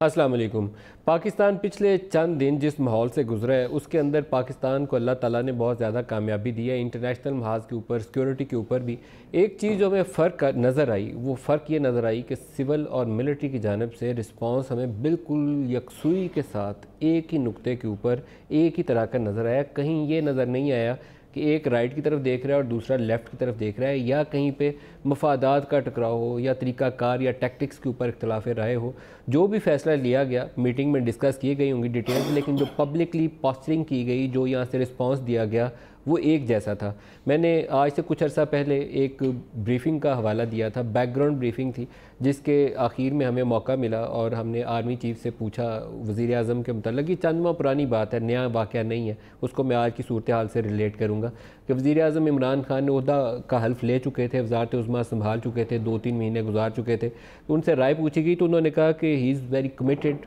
अस्सलाम वालेकुम। पाकिस्तान पिछले चंद दिन जिस माहौल से गुजरा है उसके अंदर पाकिस्तान को अल्लाह ताला ने बहुत ज़्यादा कामयाबी दी है। इंटरनेशनल महाज के ऊपर, सिक्योरिटी के ऊपर भी एक चीज़ जो हमें फ़र्क नज़र आई, वो फ़र्क ये नज़र आई कि सिविल और मिलिट्री की जानब से रिस्पॉन्स हमें बिल्कुल यकसुई के साथ एक ही नुक्ते के ऊपर एक ही तरह का नज़र आया। कहीं ये नज़र नहीं आया कि एक राइट की तरफ देख रहा है और दूसरा लेफ़्ट की तरफ देख रहा है, या कहीं पे मफादात का टकराव हो या तरीक़ाकार या टैक्टिक्स के ऊपर इख्तलाफ राय हो। जो भी फ़ैसला लिया गया मीटिंग में डिस्कस किए गई होंगी डिटेल्स, लेकिन जो पब्लिकली पोस्टरिंग की गई, जो यहाँ से रिस्पांस दिया गया, वो एक जैसा था। मैंने आज से कुछ अर्सा पहले एक ब्रीफिंग का हवाला दिया था, बैकग्राउंड ब्रीफिंग थी, जिसके आखिर में हमें मौका मिला और हमने आर्मी चीफ से पूछा वज़ीर आज़म के मतलब। ये चंद माह पुरानी बात है, नया वाक़या नहीं है, उसको मैं आज की सूरत हाल से रिलेट करूँगा कि वज़ीर आज़म इमरान खान ने ओहदा का हल्फ ले चुके थे, वज़ारत उज़्मा संभाल चुके थे, 2-3 महीने गुजार चुके थे। उनसे राय पूछी गई तो उन्होंने कहा कि he is very committed,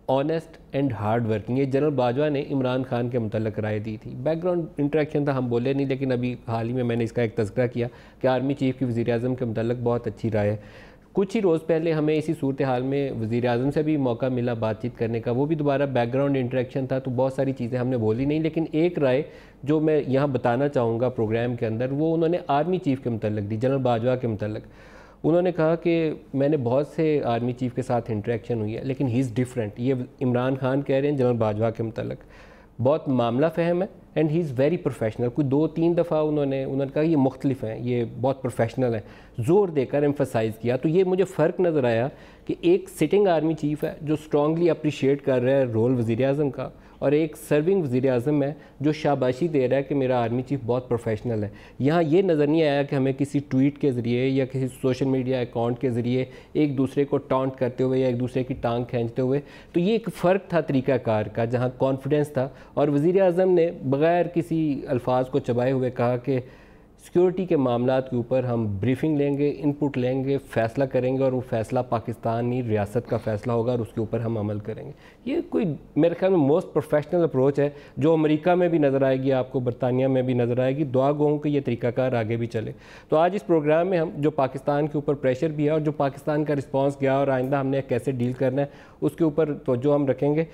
honest and hard working. ये जनरल बाजवा ने इमरान खान के मतलब राय दी थी। बैकग्राउंड इंटरेक्शन था, हम बोले नहीं, लेकिन अभी हाल ही में मैंने इसका एक तज़किरा किया कि आर्मी चीफ़ की वज़ीर आज़म के मतलब बहुत अच्छी राय है। कुछ ही रोज़ पहले हमें इसी सूरत हाल में वज़ीर आज़म से भी मौका मिला बातचीत करने का, वो भी दोबारा बैकग्राउंड इंटरेक्शन था, तो बहुत सारी चीज़ें हमने बोली नहीं। लेकिन एक राय जो मैं यहाँ बताना चाहूँगा प्रोग्राम के अंदर, वो उन्होंने आर्मी चीफ़ के मतलब दी, जनरल बाजवा के मतलब। उन्होंने कहा कि मैंने बहुत से आर्मी चीफ़ के साथ इंटरेक्शन हुई है, लेकिन ही इज़ डिफरेंट। ये इमरान खान कह रहे हैं जनरल बाजवा के मतलब, बहुत मामला फ़हम है and he is very professional. कोई 2-3 दफ़ा उन्होंने कहा ये मुख्तलिफ हैं, ये बहुत प्रोफेशनल है, ज़ोर देकर एम्फसाइज़ किया। तो ये मुझे फ़र्क नज़र आया कि एक सिटिंग आर्मी चीफ़ है जो स्ट्रांगली अप्रिशिएट कर रहा है रोल वज़ीर आज़म का, और एक सर्विंग वज़ीर आज़म है जो शाबाशी दे रहा है कि मेरा आर्मी चीफ़ बहुत प्रोफेशनल है। यहाँ ये नज़र नहीं आया कि हमें किसी ट्वीट के ज़रिए या किसी सोशल मीडिया अकाउंट के ज़रिए एक दूसरे को टॉन्ट करते हुए या एक दूसरे की टांग खींचते हुए। तो ये एक फ़र्क था तरीक़ाकार का, जहाँ कॉन्फिडेंस था, और वज़ीर आज़म ने बग़ैर किसी अल्फाज को चबाए हुए कहा कि सिक्योरिटी के मामलात के ऊपर हम ब्रीफिंग लेंगे, इनपुट लेंगे, फ़ैसला करेंगे, और वो फ़ैसला पाकिस्तानी रियासत का फ़ैसला होगा और उसके ऊपर हम अमल करेंगे। ये कोई मेरे ख्याल में मोस्ट प्रोफेशनल अप्रोच है, जो अमेरिका में भी नज़र आएगी, आपको बरतानिया में भी नज़र आएगी। दुआ गो कि ये तरीक़ाकार आगे भी चले। तो आज इस प्रोग्राम में हम जो पाकिस्तान के ऊपर प्रेशर भी है और जो पाकिस्तान का रिस्पॉन्स गया और आइंदा हमने कैसे डील करना है, उसके ऊपर तवज्जो हम रखेंगे।